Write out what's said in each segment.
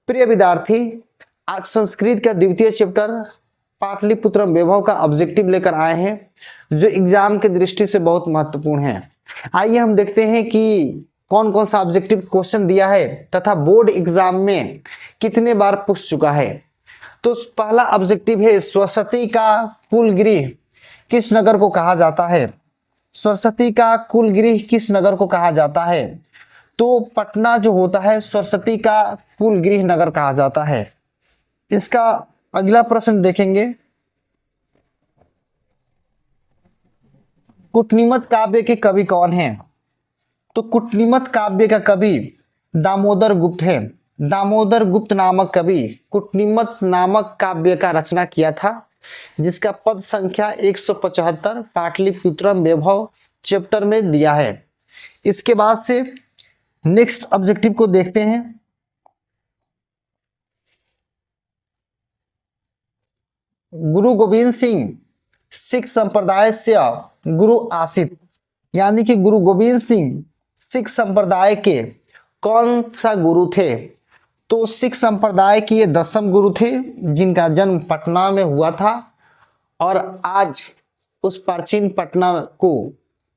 प्रिय विद्यार्थी, आज संस्कृत का द्वितीय चैप्टर पाटलिपुत्रम वैभव का ऑब्जेक्टिव लेकर आए हैं जो एग्जाम की दृष्टि से बहुत महत्वपूर्ण है। आइए हम देखते हैं कि कौन कौन सा ऑब्जेक्टिव क्वेश्चन दिया है तथा बोर्ड एग्जाम में कितने बार पूछ चुका है। तो पहला ऑब्जेक्टिव है सरस्वती का कुलगृह किस नगर को कहा जाता है। सरस्वती का कुलगृह किस नगर को कहा जाता है? तो पटना जो होता है सरस्वती का कुलगृह नगर कहा जाता है। इसका अगला प्रश्न देखेंगे, कुटनिमत काव्य के कवि कौन हैं? तो कुटनिमत काव्य का कवि दामोदर गुप्त है। दामोदर गुप्त नामक कवि कुटनिमत नामक काव्य का रचना किया था, जिसका पद संख्या 175 पाटलिपुत्रम वैभव चैप्टर में दिया है। इसके बाद से नेक्स्ट ऑब्जेक्टिव को देखते हैं। गुरु गोविंद सिंह सिख संप्रदाय से गुरु आसित, यानी कि गुरु गोविंद सिंह सिख संप्रदाय के कौन सा गुरु थे? तो सिख संप्रदाय के ये 10वें गुरु थे, जिनका जन्म पटना में हुआ था और आज उस प्राचीन पटना को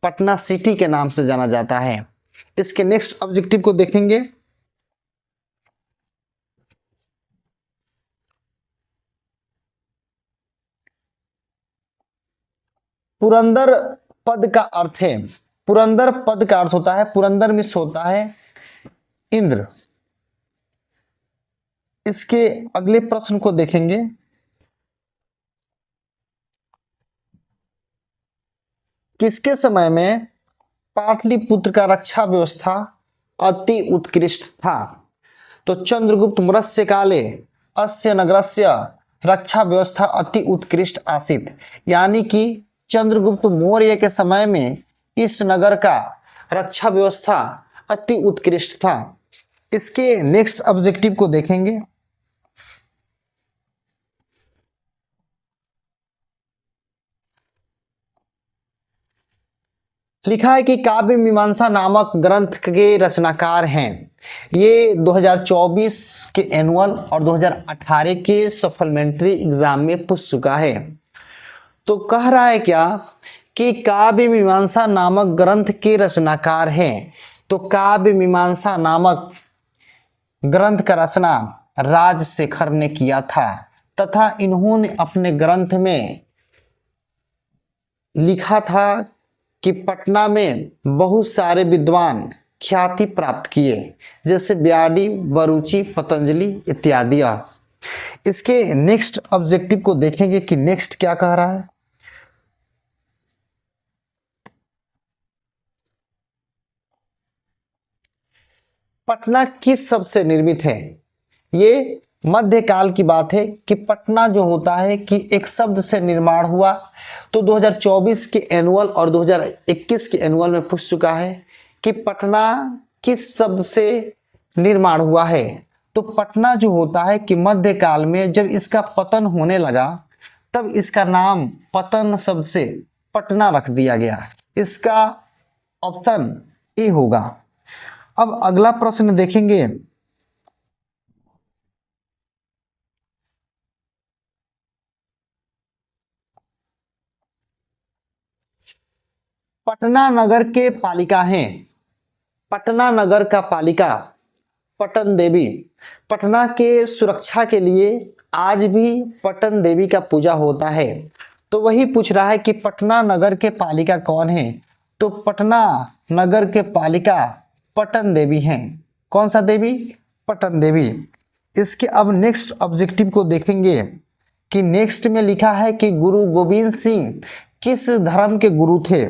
पटना सिटी के नाम से जाना जाता है। इसके नेक्स्ट ऑब्जेक्टिव को देखेंगे। पुरंदर पद का अर्थ है, पुरंदर पद का अर्थ होता है, पुरंदर मिस होता है इंद्र। इसके अगले प्रश्न को देखेंगे, किसके समय में पाटलिपुत्र का रक्षा व्यवस्था अति उत्कृष्ट था? तो चंद्रगुप्त मौर्य काले अस्य नगरस्य रक्षा व्यवस्था अति उत्कृष्ट आसीत, यानी कि चंद्रगुप्त मौर्य के समय में इस नगर का रक्षा व्यवस्था अति उत्कृष्ट था। इसके नेक्स्ट ऑब्जेक्टिव को देखेंगे। लिखा है कि काव्य मीमांसा नामक ग्रंथ के रचनाकार हैं। ये 2024 के एनुअल और 2018 के सप्लीमेंट्री एग्जाम में पूछ चुका है। तो कह रहा है क्या कि काव्य मीमांसा नामक ग्रंथ के रचनाकार हैं। तो काव्य मीमांसा नामक ग्रंथ का रचना राजशेखर ने किया था तथा इन्होंने अपने ग्रंथ में लिखा था कि पटना में बहुत सारे विद्वान ख्याति प्राप्त किए, जैसे ब्याडी, बरूची, पतंजलि इत्यादि। इसके नेक्स्ट ऑब्जेक्टिव को देखेंगे कि नेक्स्ट क्या कह रहा है। पटना किस शब्द से निर्मित है? ये मध्यकाल की बात है कि पटना जो होता है कि एक शब्द से निर्माण हुआ। तो 2024 के एनुअल और 2021 के एनुअल में पूछ चुका है कि पटना किस शब्द से निर्माण हुआ है। तो पटना जो होता है कि मध्यकाल में जब इसका पतन होने लगा तब इसका नाम पतन शब्द से पटना रख दिया गया। इसका ऑप्शन ए होगा। अब अगला प्रश्न देखेंगे, पटना नगर के पालिका हैं। पटना नगर का पालिका पटन देवी। पटना के सुरक्षा के लिए आज भी पटन देवी का पूजा होता है। तो वही पूछ रहा है कि पटना नगर के पालिका कौन है? तो पटना नगर के पालिका पटन देवी हैं। कौन सा देवी? पटन देवी। इसके अब नेक्स्ट ऑब्जेक्टिव को देखेंगे कि नेक्स्ट में लिखा है कि गुरु गोविंद सिंह किस धर्म के गुरु थे?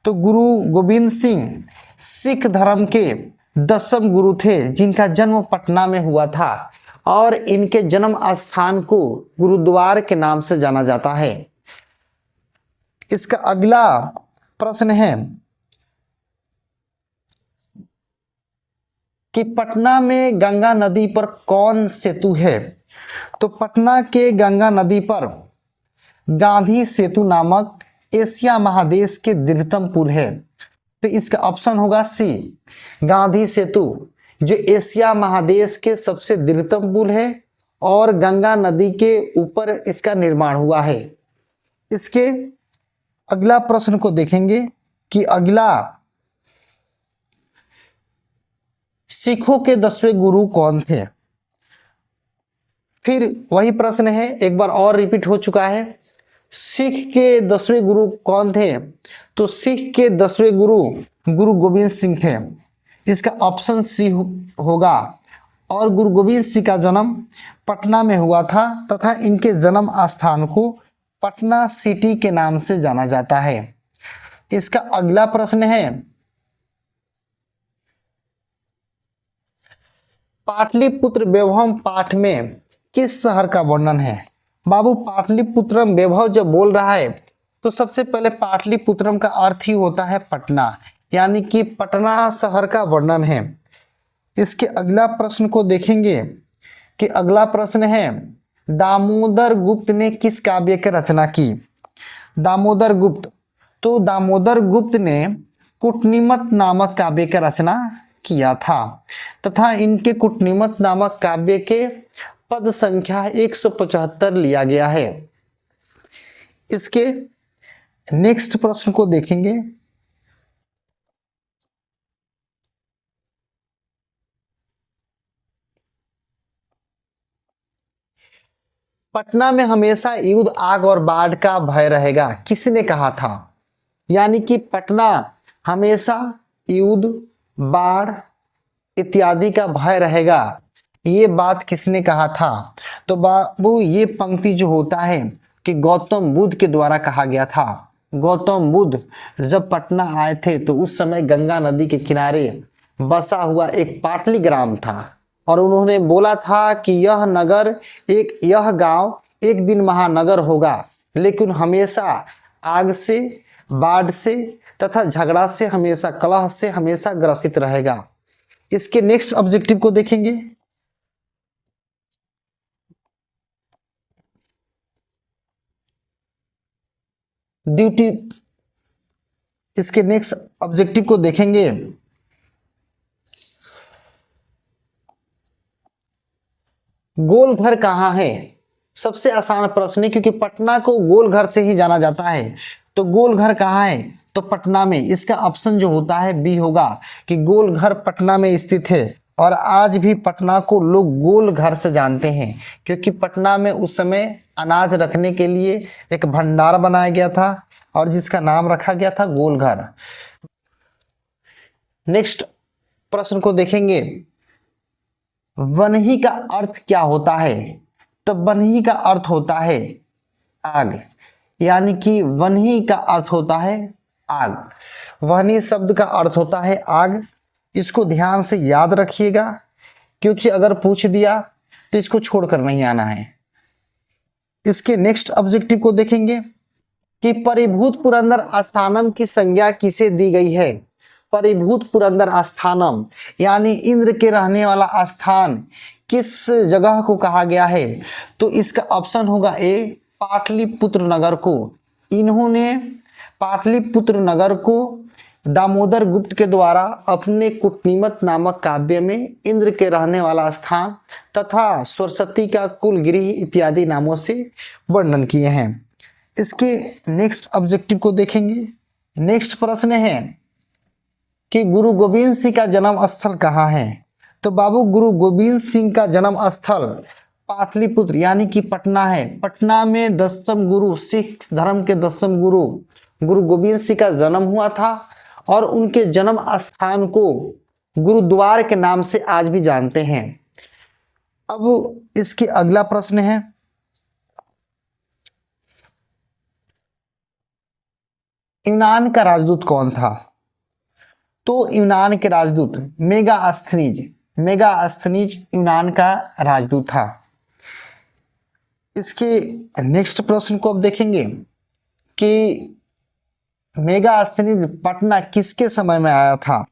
तो गुरु गोविंद सिंह सिख धर्म के 10वें गुरु थे, जिनका जन्म पटना में हुआ था और इनके जन्म स्थान को गुरुद्वार के नाम से जाना जाता है। इसका अगला प्रश्न है कि पटना में गंगा नदी पर कौन सेतु है? तो पटना के गंगा नदी पर गांधी सेतु नामक एशिया महादेश के दीर्घतम पुल है। तो इसका ऑप्शन होगा सी, गांधी सेतु। जो एशिया महादेश के सबसे दीर्घतम पुल है और गंगा नदी के ऊपर इसका निर्माण हुआ है। इसके अगला प्रश्न को देखेंगे कि अगला सिखों के 10वें गुरु कौन थे। फिर वही प्रश्न है, एक बार और रिपीट हो चुका है। सिख के 10वें गुरु कौन थे? तो सिख के 10वें गुरु गुरु गोविंद सिंह थे। इसका ऑप्शन सी होगा। और गुरु गोविंद सिंह का जन्म पटना में हुआ था तथा इनके जन्म स्थान को पटना सिटी के नाम से जाना जाता है। इसका अगला प्रश्न है, पाटलिपुत्र वैभव पाठ में किस शहर का वर्णन है? बाबू पाटलिपुत्रम वैभव जब बोल रहा है तो सबसे पहले पाटलिपुत्रम का अर्थ ही होता है पटना, यानी कि पटना शहर का वर्णन है। इसके अगला प्रश्न को देखेंगे कि अगला प्रश्न है, दामोदर गुप्त ने किस काव्य की रचना की? दामोदर गुप्त, तो दामोदर गुप्त ने कुटनिमत नामक काव्य की रचना किया था तथा इनके कुटनिमत नामक काव्य के पद संख्या 175 लिया गया है। इसके नेक्स्ट प्रश्न को देखेंगे, पटना में हमेशा युद्ध, आग और बाढ़ का भय रहेगा, किसने कहा था? यानी कि पटना हमेशा युद्ध, बाढ़ इत्यादि का भय रहेगा, ये बात किसने कहा था? तो बाबू ये पंक्ति जो होता है कि गौतम बुद्ध के द्वारा कहा गया था। गौतम बुद्ध जब पटना आए थे तो उस समय गंगा नदी के किनारे बसा हुआ एक पाटली ग्राम था और उन्होंने बोला था कि यह गांव एक दिन महानगर होगा, लेकिन हमेशा आग से, बाढ़ से तथा झगड़ा से, हमेशा कलह से हमेशा ग्रसित रहेगा। इसके नेक्स्ट ऑब्जेक्टिव को देखेंगे, ड्यूटी। इसके नेक्स्ट ऑब्जेक्टिव को देखेंगे, गोल घर कहाँ है? सबसे आसान प्रश्न है क्योंकि पटना को गोल घर से ही जाना जाता है। तो गोल घर कहाँ है? तो पटना में। इसका ऑप्शन जो होता है बी होगा कि गोल घर पटना में स्थित है और आज भी पटना को लोग गोल घर से जानते हैं क्योंकि पटना में उस समय अनाज रखने के लिए एक भंडार बनाया गया था और जिसका नाम रखा गया था गोल घर। नेक्स्ट प्रश्न को देखेंगे, वन्ही का अर्थ क्या होता है? तो वन्ही का अर्थ होता है आग, यानी कि वन्ही का अर्थ होता है आग। वन्ही शब्द का अर्थ होता है आग। इसको ध्यान से याद रखिएगा क्योंकि अगर पूछ दिया तो इसको छोड़कर नहीं आना है। इसके नेक्स्ट ऑब्जेक्टिव को देखेंगे कि परिभूत पुरंदर आस्थानम की संज्ञा किसे दी गई है? परिभूत पुरंदर आस्थानम यानी इंद्र के रहने वाला आस्थान किस जगह को कहा गया है? तो इसका ऑप्शन होगा ए, पाटलिपुत्र नगर को। इन्होंने पाटलिपुत्र नगर को दामोदर गुप्त के द्वारा अपने कुटनिमत नामक काव्य में इंद्र के रहने वाला स्थान तथा सरस्वती का कुलगृह इत्यादि नामों से वर्णन किए हैं। इसके नेक्स्ट ऑब्जेक्टिव को देखेंगे। नेक्स्ट प्रश्न है कि गुरु गोविंद सिंह का जन्म स्थल कहाँ है? तो बाबू गुरु गोविंद सिंह का जन्म स्थल पाटलिपुत्र यानी कि पटना है। पटना में 10वें गुरु, सिख धर्म के 10वें गुरु गुरु गोविंद सिंह का जन्म हुआ था और उनके जन्म स्थान को गुरुद्वार के नाम से आज भी जानते हैं। अब इसके अगला प्रश्न है, यूनान का राजदूत कौन था? तो यूनान के राजदूत मेगास्थनीज यूनान का राजदूत था। इसके नेक्स्ट प्रश्न को अब देखेंगे कि मेगास्थनीज पटना किसके समय में आया था?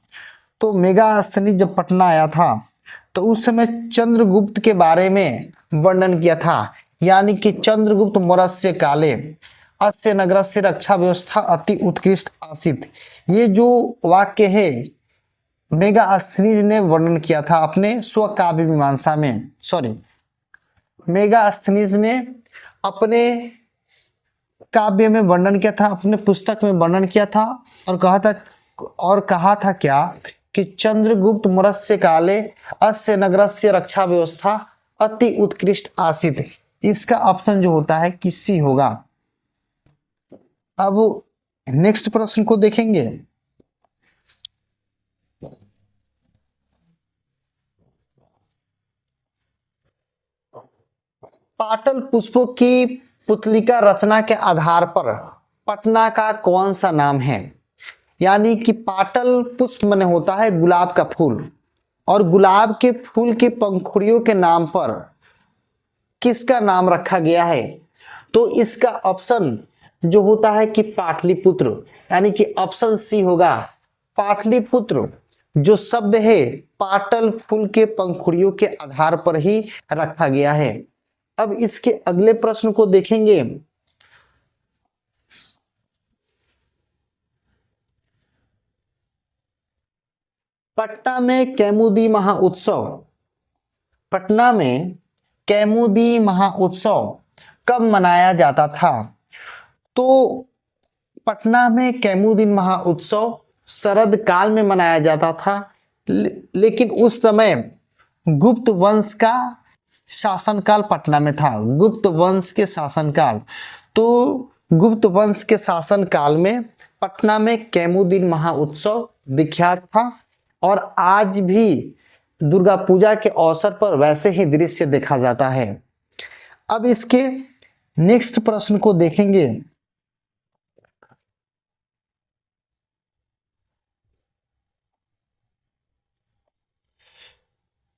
तो मेगास्थनीज जब पटना आया था तो उस समय चंद्रगुप्त के बारे में वर्णन किया था, यानी कि चंद्रगुप्त मौर्य काले अस्य नगरस्य रक्षा व्यवस्था अति उत्कृष्ट आसीत। ये जो वाक्य है मेगास्थनीज ने वर्णन किया था अपने स्वकाव्य मीमांसा में, सॉरी, मेगास्थनीज ने अपने काव्य में वर्णन किया था, अपने पुस्तक में वर्णन किया था और कहा था क्या कि चंद्रगुप्त मौर्य काले अस्य नगरस्य रक्षा व्यवस्था अति उत्कृष्ट आसीत। इसका ऑप्शन जो होता है कि सी होगा। अब नेक्स्ट प्रश्न को देखेंगे। पाटल पुष्पों की पुतलिका रचना के आधार पर पटना का कौन सा नाम है? यानी कि पाटल पुष्प माने होता है गुलाब का फूल, और गुलाब के फूल की पंखुड़ियों के नाम पर किसका नाम रखा गया है? तो इसका ऑप्शन जो होता है कि पाटलिपुत्र, यानी कि ऑप्शन सी होगा। पाटलिपुत्र जो शब्द है पाटल फूल के पंखुड़ियों के आधार पर ही रखा गया है। अब इसके अगले प्रश्न को देखेंगे। पटना में कैमुदी महाउत्सव, पटना में कैमुदी महाउत्सव कब मनाया जाता था? तो पटना में कैमुदीन महाउत्सव शरद काल में मनाया जाता था, लेकिन उस समय गुप्त वंश का शासनकाल पटना में था, गुप्त वंश के शासनकाल। तो गुप्त वंश के शासनकाल में पटना में कैमुदीन महाउत्सव विख्यात था, और आज भी दुर्गा पूजा के अवसर पर वैसे ही दृश्य देखा जाता है। अब इसके नेक्स्ट प्रश्न को देखेंगे।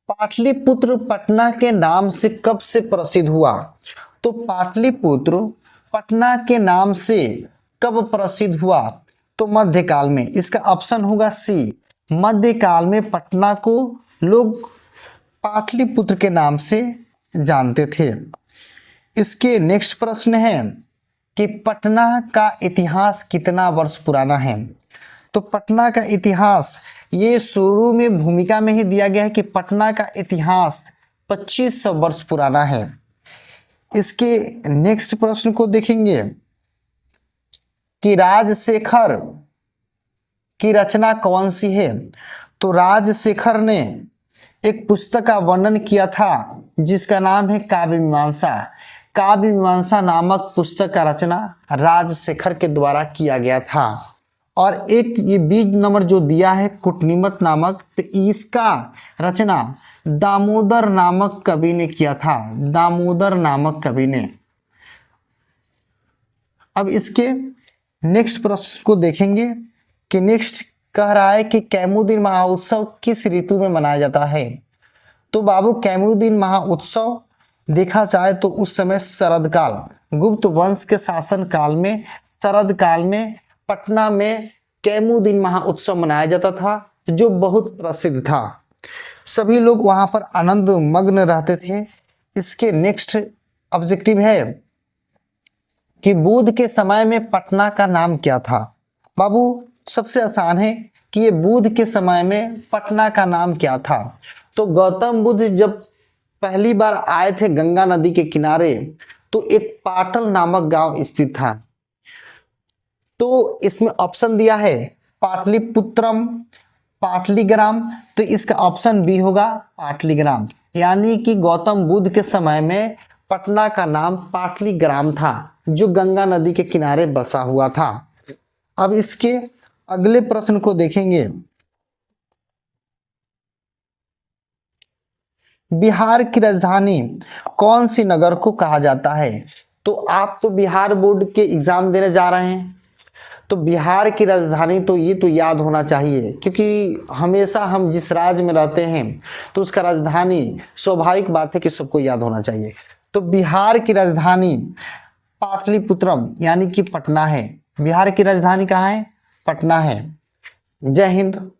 पाटलिपुत्र पटना के नाम से कब से प्रसिद्ध हुआ? तो पाटलिपुत्र पटना के नाम से कब प्रसिद्ध हुआ? तो मध्यकाल में। इसका ऑप्शन होगा सी। मध्यकाल में पटना को लोग पाटलिपुत्र के नाम से जानते थे। इसके नेक्स्ट प्रश्न है कि पटना का इतिहास कितना वर्ष पुराना है? तो पटना का इतिहास, ये शुरू में भूमिका में ही दिया गया है कि पटना का इतिहास 2500 वर्ष पुराना है। इसके नेक्स्ट प्रश्न को देखेंगे कि राजशेखर की रचना कौन सी है? तो राजशेखर ने एक पुस्तक का वर्णन किया था जिसका नाम है काव्य मीमांसा। काव्य मीमांसा नामक पुस्तक का रचना राजशेखर के द्वारा किया गया था। और एक ये बीज नंबर जो दिया है कुटनीमत नामक, तो इसका रचना दामोदर नामक कवि ने किया था, दामोदर नामक कवि ने। अब इसके नेक्स्ट प्रश्न को देखेंगे कि नेक्स्ट कह रहा है कि कैमुदीन महाउत्सव किस ऋतु में मनाया जाता है? तो बाबू कैमुदीन महाउत्सव देखा जाए तो उस समय शरद काल, गुप्त वंश के शासन काल में शरद काल में पटना में कैमुदीन महाउत्सव मनाया जाता था, जो बहुत प्रसिद्ध था। सभी लोग वहां पर आनंद मग्न रहते थे। इसके नेक्स्ट ऑब्जेक्टिव है कि बुद्ध के समय में पटना का नाम क्या था? बाबू सबसे आसान है कि ये बुद्ध के समय में पटना का नाम क्या था? तो गौतम बुद्ध जब पहली बार आए थे गंगा नदी के किनारे, तो एक पाटल नामक गांव स्थित था। तो इसमें ऑप्शन दिया है पाटलिपुत्रम, पाटलीग्राम, तो इसका ऑप्शन बी होगा पाटलीग्राम। यानी कि गौतम बुद्ध के समय में पटना का नाम पाटलीग्राम था, जो गंगा नदी के किनारे बसा हुआ था। अब इसके अगले प्रश्न को देखेंगे। बिहार की राजधानी कौन सी नगर को कहा जाता है? तो आप तो बिहार बोर्ड के एग्जाम देने जा रहे हैं, तो बिहार की राजधानी तो ये तो याद होना चाहिए, क्योंकि हमेशा हम जिस राज्य में रहते हैं तो उसका राजधानी स्वाभाविक बात है कि सबको याद होना चाहिए। तो बिहार की राजधानी पाटलिपुत्रम यानी कि पटना है। बिहार की राजधानी कहाँ है? पटना है। जय हिंद।